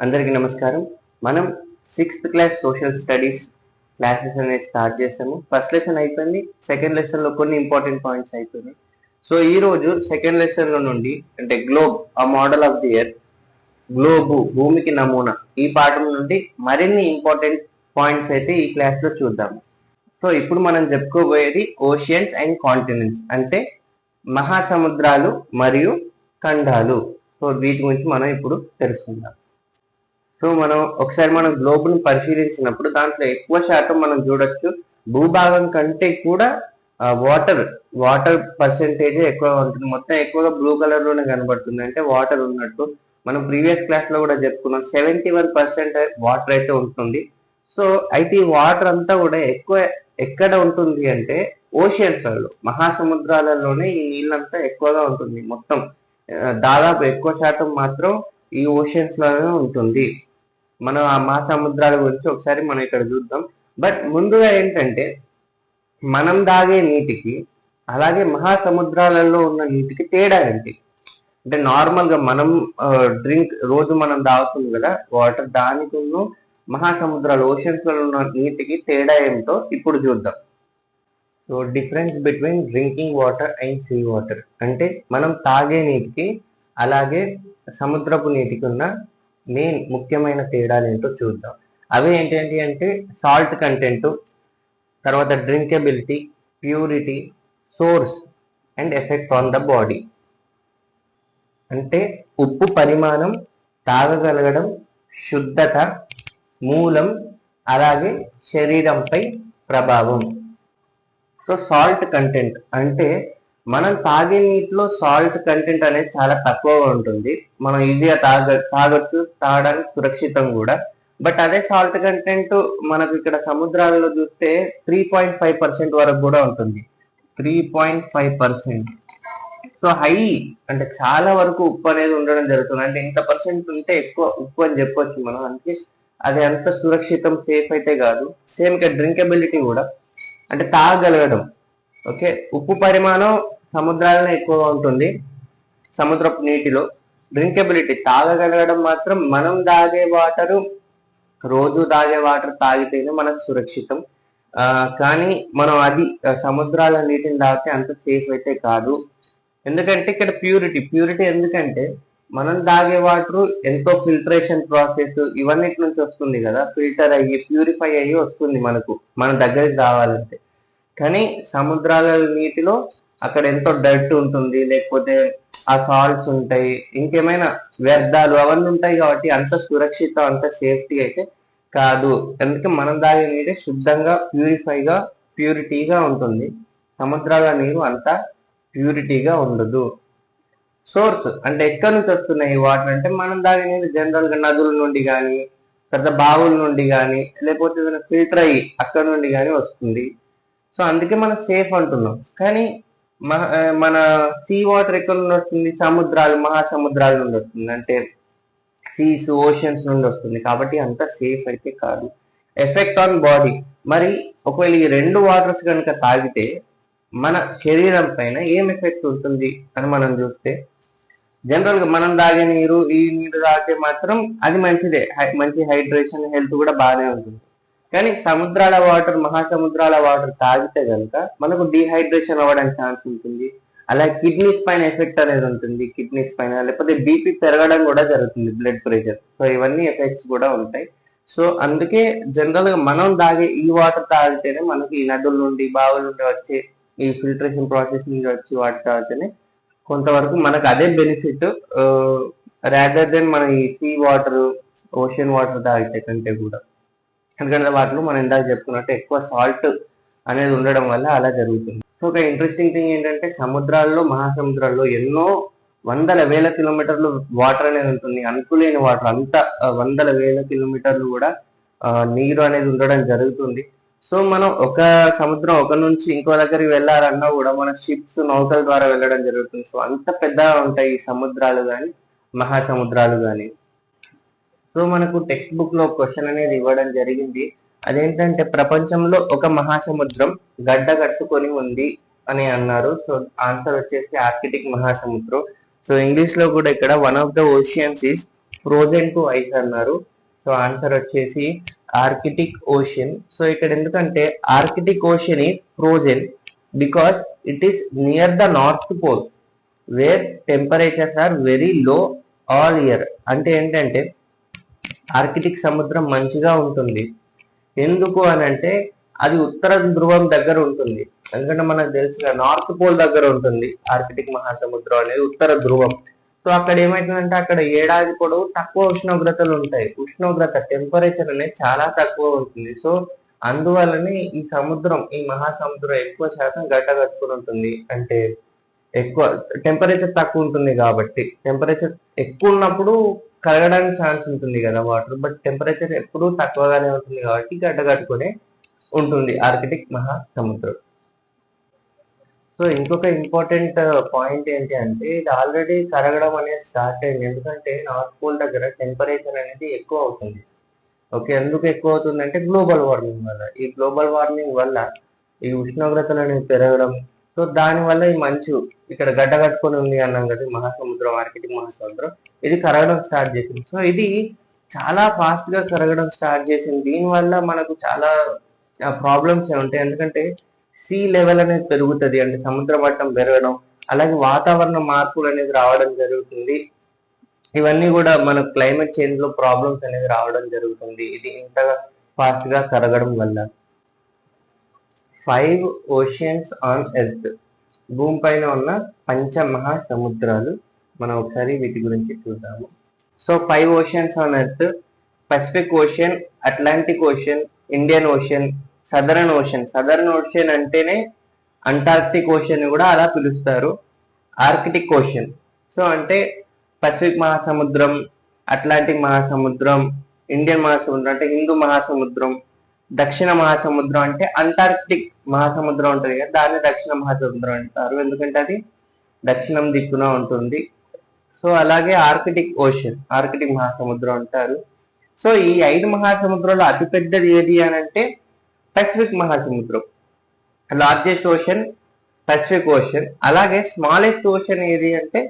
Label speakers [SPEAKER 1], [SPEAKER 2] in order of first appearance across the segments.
[SPEAKER 1] అందరికీ నమస్కారం. మనం 6th class social studies classes అనేది స్టార్ట్ చేసాము. ఫస్ట్ లెసన్ అయిపోయింది. సెకండ్ లెసన్ లో కొన్ని ఇంపార్టెంట్ పాయింట్స్ అయిపోయినాయి. సో ఈ రోజు సెకండ్ లెసన్ లో నుండి అంటే గ్లోబ్ ఆ model of the earth, globe భూమికి నమూనా, ఈ పాఠం నుండి మరిన్ని ఇంపార్టెంట్ పాయింట్స్ అయితే ఈ క్లాస్ లో చూద్దాము. సో ఇప్పుడు మనం చెప్పుకోబోయేది ఓషియన్స్ అండ్ కాంటినెంట్స్, అంటే మహాసముద్రాలు మరియు ఖండాలు. సో వీటి గురించి మనం ఇప్పుడు తెలుసుకుందాం. సో మనం గ్లోబ్ ను పరిశీలించినప్పుడు దాంట్లో ఎక్కువ శాతం మనం చూడొచ్చు భూభాగం కంటే కూడా వాటర్ పర్సెంటేజ్ ఎక్కువ ఉంటుంది. మొత్తం ఎక్కువగా బ్లూ కలర్ లోనే కనబడుతుంది, అంటే వాటర్ ఉన్నట్టు. మనం ప్రీవియస్ క్లాస్ లో కూడా చెప్పుకున్నాం 71% వాటర్ అయితే ఉంటుంది. సో అయితే ఈ వాటర్ అంతా కూడా ఎక్కువ ఎక్కడ ఉంటుంది అంటే ఓషియన్స్ లలో, మహాసముద్రాలలోనే ఈ నీళ్ళంతా ఎక్కువగా ఉంటుంది. మొత్తం దాదాపు ఎక్కువ శాతం మాత్రం ఈ ఓషియన్స్ లోనే ఉంటుంది. మనం ఆ మహాసముద్రాల గురించి ఒకసారి మనం ఇక్కడ చూద్దాం. బట్ ముందుగా ఏంటంటే మనం తాగే నీటికి అలాగే మహాసముద్రాలలో ఉన్న నీటికి తేడా ఏంటి అంటే, నార్మల్ గా మనం రోజు మనం తాగుతుంది కదా వాటర్, దానికి మహాసముద్రాలు ఓషన్స్ లో ఉన్న నీటికి తేడా ఏమిటో ఇప్పుడు చూద్దాం. So difference between drinking water and sea water, అంటే మనం తాగే నీటికి అలాగే సముద్రపు నీటికి ఉన్న మెయిన్ ముఖ్యమైన తేడాలు ఏంటో చూద్దాం. అవి ఏంటంటే అంటే సాల్ట్ కంటెంట్, తర్వాత drinkability, purity, source and effect on the body. అంటే ఉప్పు పరిమాణం, తాగగలగడం, శుద్ధత, మూలం, అలాగే శరీరంపై ప్రభావం. సో సాల్ట్ కంటెంట్ అంటే మనం తాగే నీటిలో సాల్ట్ కంటెంట్ అనేది చాలా తక్కువగా ఉంటుంది. మనం ఈజీగా తాగొచ్చు, తాగడానికి సురక్షితం కూడా. బట్ అదే సాల్ట్ కంటెంట్ మనకు ఇక్కడ సముద్రాలలో చూస్తే 3.5% వరకు కూడా ఉంటుంది. 3.5%. సో హై, అంటే చాలా వరకు ఉప్పు అనేది ఉండడం జరుగుతుంది. అంటే ఇంత పర్సెంట్ ఉంటే ఎక్కువ ఉప్పు అని చెప్పొచ్చు మనం. అంటే అది అంత సురక్షితం, సేఫ్ అయితే కాదు. సేమ్ ఇక్కడ డ్రింకబిలిటీ కూడా, అంటే తాగగలగడం. ఓకే, ఉప్పు పరిమాణం సముద్రాలలో ఎక్కువగా ఉంటుంది సముద్రపు నీటిలో. డ్రింకబిలిటీ, తాగగలగడం మాత్రం మనం తాగే వాటరు, రోజు తాగే వాటర్ తాగితేనే మనకు సురక్షితం. కానీ మనం అది సముద్రాల నీటిని తాగితే అంత సేఫ్ అయితే కాదు. ఎందుకంటే ఇక్కడ ప్యూరిటీ ఎందుకంటే మనం తాగే వాటర్ ఎంతో ఫిల్టరేషన్ ప్రాసెస్ ఇవన్నిటి నుంచి వస్తుంది కదా, ఫిల్టర్ అయ్యి ప్యూరిఫై అయ్యి వస్తుంది మనకు మన దగ్గరికి రావాలంటే. కానీ సముద్రాల నీటిలో అక్కడ ఎంతో డర్ట్ ఉంటుంది, లేకపోతే ఆ సాల్ట్స్ ఉంటాయి, ఇంకేమైనా వ్యర్థాలు అవన్నీ ఉంటాయి. కాబట్టి అంత సురక్షితం, అంత సేఫ్టీ అయితే కాదు. అందుకే మనం తాగే నీరు శుద్ధంగా, ప్యూరిటీగా ఉంటుంది. సముద్రాల నీరు అంత ప్యూరిటీగా ఉండదు. సోర్స్ అంటే ఎక్కడి నుంచి వస్తున్నాయి వాటర్ అంటే, మనం తాగే నీరు జనరల్ గా నదుల నుండి కానీ, పెద్ద బావుల నుండి కానీ, లేకపోతే ఏదైనా ఫిల్టర్ అయ్యి అక్కడ నుండి కానీ వస్తుంది. సో అందుకే మనం సేఫ్ అంటున్నాం. కానీ మన సీ వాటర్ ఎక్కడ నుండి వస్తుంది? సముద్రాలు, మహాసముద్రాల నుండి వస్తుంది. అంటే సీస్, ఓషన్స్ నుండి వస్తుంది. కాబట్టి అంత సేఫ్ అయితే కాదు. ఎఫెక్ట్ ఆన్ బాడీ, మరి ఒకవేళ ఈ రెండు వాటర్స్ కనుక తాగితే మన శరీరం పైన ఏం ఎఫెక్ట్ ఉంటుంది అని మనం చూస్తే, జనరల్ గా మనం తాగే నీరు, ఈ నీరు తాగితే మాత్రం అది మంచిదే, మంచి హైడ్రేషన్, హెల్త్ కూడా బాగానే ఉంటుంది. కానీ సముద్రాల వాటర్, మహాసముద్రాల వాటర్ తాగితే కనుక మనకు డిహైడ్రేషన్ అవ్వడానికి ఛాన్స్ ఉంటుంది. అలాగే కిడ్నీస్ పైన ఎఫెక్ట్ అనేది ఉంటుంది, కిడ్నీస్ పైన, లేకపోతే బీపీ పెరగడం కూడా జరుగుతుంది, బ్లడ్ ప్రెషర్. సో ఇవన్నీ ఎఫెక్ట్స్ కూడా ఉంటాయి. సో అందుకే జనరల్ గా మనం తాగే ఈ వాటర్ తాగితేనే మనకి ఈ నదుల నుండి, బావుల నుండి వచ్చే ఈ ఫిల్టరేషన్ ప్రాసెస్ నుండి వచ్చి వాటర్ తాగితేనే కొంతవరకు మనకు అదే బెనిఫిట్, రాదర్ దెన్ మన ఈ సీ వాటర్, ఓషన్ వాటర్ తాగితే కంటే కూడా. ఎందుకంటే వాటిలో మనం ఇందాక చెప్పుకున్నట్టు ఎక్కువ సాల్ట్ అనేది ఉండడం వల్ల అలా జరుగుతుంది. సో ఒక ఇంట్రెస్టింగ్ థింగ్ ఏంటంటే, సముద్రాల్లో, మహాసముద్రాల్లో ఎన్నో వందల వేల కిలోమీటర్లు వాటర్ అనేది ఉంటుంది. అంతులేని వాటర్, అంత వందల వేల కిలోమీటర్లు కూడా నీరు అనేది ఉండడం జరుగుతుంది. సో మనం ఒక సముద్రం ఒక నుంచి ఇంకో దగ్గరికి వెళ్ళాలన్నా కూడా మన షిప్స్, నౌకల ద్వారా వెళ్ళడం జరుగుతుంది. సో అంత పెద్దగా ఉంటాయి ఈ సముద్రాలు కానీ, మహాసముద్రాలు కానీ. సో మనకు టెక్స్ట్ బుక్ లో క్వశ్చన్ అనేది ఇవ్వడం జరిగింది. అదేంటంటే, ప్రపంచంలో ఒక మహాసముద్రం గడ్డ కట్టుకొని ఉంది అని అన్నారు. సో ఆన్సర్ వచ్చేసి ఆర్కిటిక్ మహాసముద్రం. సో ఇంగ్లీష్ లో కూడా ఇక్కడ one of the oceans is frozen to ice అన్నారు. సో ఆన్సర్ వచ్చేసి ఆర్కిటిక్ ఓషన్. సో ఇక్కడ ఎందుకంటే Arctic ocean is frozen because it is near the north pole where temperatures are very low all year. అంటే ఏంటంటే Arctic సముద్రం మంచిగా ఉంటుంది. ఎందుకు అని అంటే అది ఉత్తర ధ్రువం దగ్గర ఉంటుంది. ఎందుకంటే మనకు తెలుసుగా నార్త్ పోల్ దగ్గర ఉంటుంది ఆర్కిటిక్ మహాసముద్రం అనేది, ఉత్తర ధ్రువం. సో అక్కడ ఏమైతుందంటే అక్కడ ఏడాది పొడవు తక్కువ ఉష్ణోగ్రతలు ఉంటాయి. ఉష్ణోగ్రత టెంపరేచర్ అనేది చాలా తక్కువ ఉంటుంది. సో అందువల్లనే ఈ సముద్రం, ఈ మహాసముద్రం ఎక్కువ శాతం గడ్డగట్టుకుని ఉంటుంది. అంటే ఎక్కువ టెంపరేచర్ తక్కువ ఉంటుంది కాబట్టి, టెంపరేచర్ ఎక్కువ ఉన్నప్పుడు కరగడానికి ఛాన్స్ ఉంటుంది కదా వాటర్, బట్ టెంపరేచర్ ఎప్పుడూ తక్కువగానే ఉంటుంది కాబట్టి గడ్డగట్టుకునే ఉంటుంది ఆర్కిటిక్ మహాసముద్రం. సో ఇంకొక ఇంపార్టెంట్ పాయింట్ ఏంటి అంటే ఇది ఆల్రెడీ కరగడం అనేది స్టార్ట్ అయింది. ఎందుకంటే నార్త్ పోల్ దగ్గర టెంపరేచర్ అనేది ఎక్కువ అవుతుంది. ఓకే, ఎందుకు ఎక్కువ అవుతుంది అంటే గ్లోబల్ వార్మింగ్ వల్ల. ఈ గ్లోబల్ వార్మింగ్ వల్ల ఈ ఉష్ణోగ్రతలు అనేవి పెరగడం, సో దానివల్ల ఈ మంచు ఇక్కడ గడ్డ కట్టుకొని ఉంది అన్నాం కదా మహాసముద్రం, ఆర్కిటిక్ మహాసముద్రం, ఇది కరగడం స్టార్ట్ చేసింది. సో ఇది చాలా ఫాస్ట్ గా కరగడం స్టార్ట్ చేసింది. దీనివల్ల మనకు చాలా ప్రాబ్లమ్స్ ఉంటాయి. ఎందుకంటే సీ లెవెల్ అనేది పెరుగుతుంది, అంటే సముద్ర మట్టం పెరగడం, అలాగే వాతావరణ మార్పులు అనేది రావడం జరుగుతుంది. ఇవన్నీ కూడా మన క్లైమేట్ చేంజ్ లో ప్రాబ్లమ్స్ అనేది రావడం జరుగుతుంది ఇది ఇంతగా ఫాస్ట్ గా కరగడం వల్ల. 5 ఓషియన్స్ ఆన్ ఎర్త్, భూమి పైన ఉన్న పంచమహాసముద్రాలు. మనం ఒకసారి వీటి గురించి చూద్దాము. So 5 oceans on earth: Pacific ocean, Atlantic ocean, Indian ocean, southern ocean. Southern ocean అంటేనే అంటార్క్టిక్ ఓషన్ కూడా అలా పిలుస్తారు. ఆర్కిటిక్ ఓషన్, సో అంటే పసిఫిక్ మహాసముద్రం, అట్లాంటిక్ మహాసముద్రం, ఇండియన్ మహాసముద్రం అంటే హిందూ మహాసముద్రం, దక్షిణ మహాసముద్రం అంటే అంటార్క్టిక్ మహాసముద్రం ఉంటుంది కదా, దాన్ని దక్షిణ మహాసముద్రం అంటారు, ఎందుకంటే అది దక్షిణం దిక్కున ఉంటుంది. సో అలాగే ఆర్కిటిక్ ఓషన్, ఆర్కిటిక్ మహాసముద్రం అంటారు. సో ఈ 5 మహాసముద్రాలు అతిపెద్దది ఏది అని అంటే పసిఫిక్ మహాసముద్రం, లార్జెస్ట్ ఓషన్ పసిఫిక్ ఓషన్. అలాగే స్మాలెస్ట్ ఓషన్ ఏది అంటే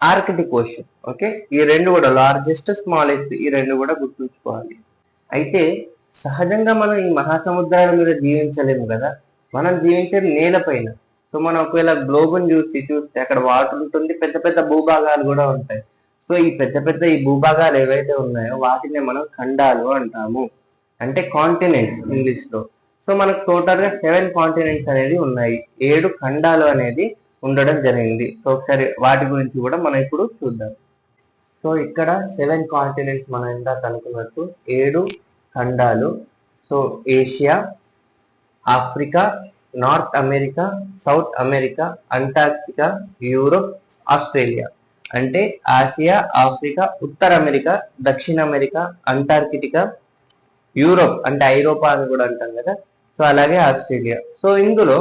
[SPEAKER 1] ఆర్కిటిక్ ఓషన్. ఓకే, ఈ రెండు కూడా లార్జెస్ట్, స్మాలెస్ట్, ఈ రెండు కూడా గుర్తుంచుకోవాలి. అయితే సహజంగా మనం ఈ మహాసముద్రాల మీద జీవించలేము కదా, మనం జీవించేది నేలపైన. సో మనం ఒకవేళ గ్లోబుని చూస్తే అక్కడ వాటర్ ఉంటుంది, పెద్ద పెద్ద భూభాగాలు కూడా ఉంటాయి. సో ఈ పెద్ద ఈ భూభాగాలు ఏవైతే ఉన్నాయో వాటిని మనం ఖండాలు అంటాము, అంటే కాంటినెంట్స్ ఇంగ్లీష్ లో. సో మనకు టోటల్ గా 7 కాంటినెంట్స్ అనేది ఉన్నాయి, 7 ఖండాలు అనేది ఉండడం జరిగింది. సో ఒకసారి వాటి గురించి కూడా మనం ఇప్పుడు చూద్దాం. సో ఇక్కడ 7 కాంటినెంట్స్ మనం ఇందాక అనుకున్నట్టు 7 ఖండాలు. So Asia, Africa, North America, South America, Antarctica, Europe, Australia. అంటే ఆసియా, ఆఫ్రికా, ఉత్తర అమెరికా, దక్షిణ అమెరికా, అంటార్కిటికా, యూరోప్ అంటే ఐరోపా అని కూడా అంటాం కదా, సో అలాగే ఆస్ట్రేలియా. సో ఇందులో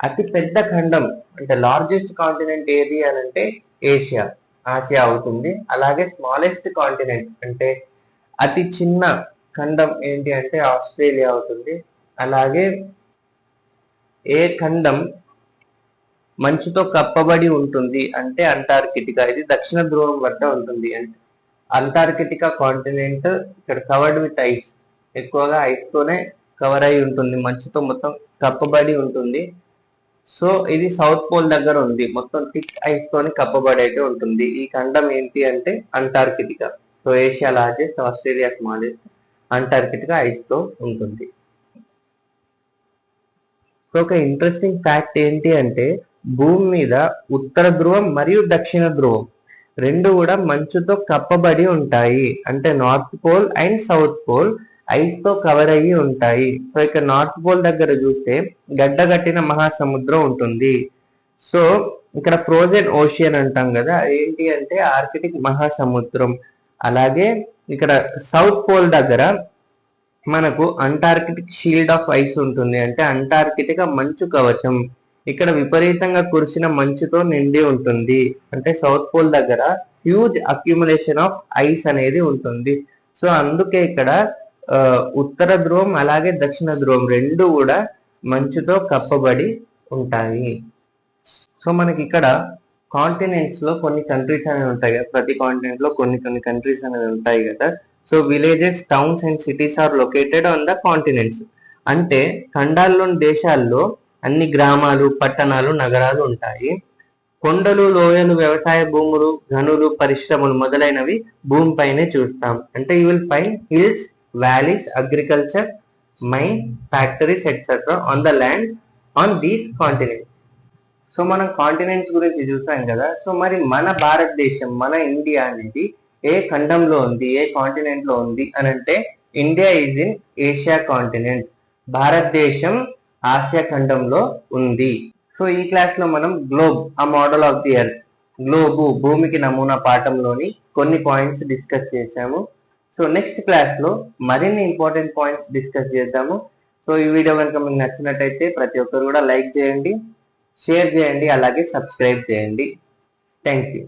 [SPEAKER 1] అతి పెద్ద ఖండం అంటే లార్జెస్ట్ కాంటినెంట్ ఏది అని అంటే ఏషియా, ఆసియా అవుతుంది. అలాగే స్మాలెస్ట్ కాంటినెంట్ అంటే అతి చిన్న ఖండం ఏంటి అంటే ఆస్ట్రేలియా అవుతుంది. అలాగే ఏ ఖండం మంచుతో కప్పబడి ఉంటుంది అంటే అంటార్కిటికా, ఇది దక్షిణ ధ్రువం వద్ద ఉంటుంది. అంటార్కిటికా కాంటినెంట్ ఇక్కడ కవర్డ్ విత్ ఐస్, ఎక్కువగా ఐస్ తోనే కవర్ అయి ఉంటుంది, మంచుతో మొత్తం కప్పబడి ఉంటుంది. సో ఇది సౌత్ పోల్ దగ్గర ఉంది, మొత్తం థిక్ ఐస్ తోని కప్పబడి అయితే ఉంటుంది. ఈ ఖండం ఏంటి అంటే Antarctica. So Asia largest, Australia smallest, Antarctica ice తో ఉంటుంది. సో ఒక ఇంట్రెస్టింగ్ ఫ్యాక్ట్ ఏంటి అంటే భూమి మీద ఉత్తర ధ్రువం మరియు దక్షిణ ధ్రువం రెండు కూడా మంచుతో కప్పబడి ఉంటాయి. అంటే north pole and south pole ice తో కవర్ అయ్యి ఉంటాయి. సో ఇక్కడ నార్త్ పోల్ దగ్గర చూస్తే గడ్డగట్టిన మహాసముద్రం ఉంటుంది. సో ఇక్కడ ఫ్రోజన్ ఓషియన్ అంటాం కదా, ఏంటి అంటే ఆర్కిటిక్ మహాసముద్రం. అలాగే ఇక్కడ సౌత్ పోల్ దగ్గర మనకు అంటార్కిటిక్ షీల్డ్ ఆఫ్ ఐస్ ఉంటుంది, అంటే అంటార్కిటికా మంచు కవచం. ఇక్కడ విపరీతంగా కురిసిన మంచుతో నిండి ఉంటుంది. అంటే సౌత్ పోల్ దగ్గర హ్యూజ్ అక్యుములేషన్ ఆఫ్ ఐస్ అనేది ఉంటుంది. సో అందుకే ఇక్కడ ఉత్తర ధ్రువం అలాగే దక్షిణ ధ్రువం రెండు కూడా మంచుతో కప్పబడి ఉంటాయి. సో మనకి ఇక్కడ కాంటినెంట్స్ లో కొన్ని కంట్రీస్ అనేవి ఉంటాయి కదా, ప్రతి కాంటినెంట్ లో కొన్ని కంట్రీస్ అనేవి ఉంటాయి కదా. So villages, towns and cities are located on the continents. అంటే ఖండాల్లోని దేశాల్లో అన్ని గ్రామాలు, పట్టణాలు, నగరాలు ఉంటాయి. కొండలు, లోయలు, వ్యవసాయ భూములు, గనులు, పరిశ్రమలు మొదలైనవి భూమిపైనే చూస్తాం. అంటే you will find hills, valleys, agriculture, mine, factories etcetera on the land on these continents. So మనం కాంటినెంట్స్ గురించి చూసాం కదా. సో మరి మన భారతదేశం, మన ఇండియా అనేది ఏ ఖండంలో ఉంది, ఏ కాంటినెంట్ లో ఉంది అని అంటే India is in Asia continent. భారతదేశం ఆసియా ఖండంలో ఉంది. సో ఈ క్లాస్ లో మనం గ్లోబ్, ఆ model of the earth, globe, భూమికి నమూనా పాఠంలోని కొన్ని పాయింట్స్ డిస్కస్ చేశాము. సో నెక్స్ట్ క్లాస్ లో మరిన్ని ఇంపార్టెంట్ పాయింట్స్ డిస్కస్ చేద్దాము. సో ఈ వీడియో కనుక మీకు నచ్చినట్టయితే ప్రతి ఒక్కరు కూడా లైక్ చేయండి, షేర్ చేయండి, అలాగే సబ్స్క్రైబ్ చేయండి. Thank you.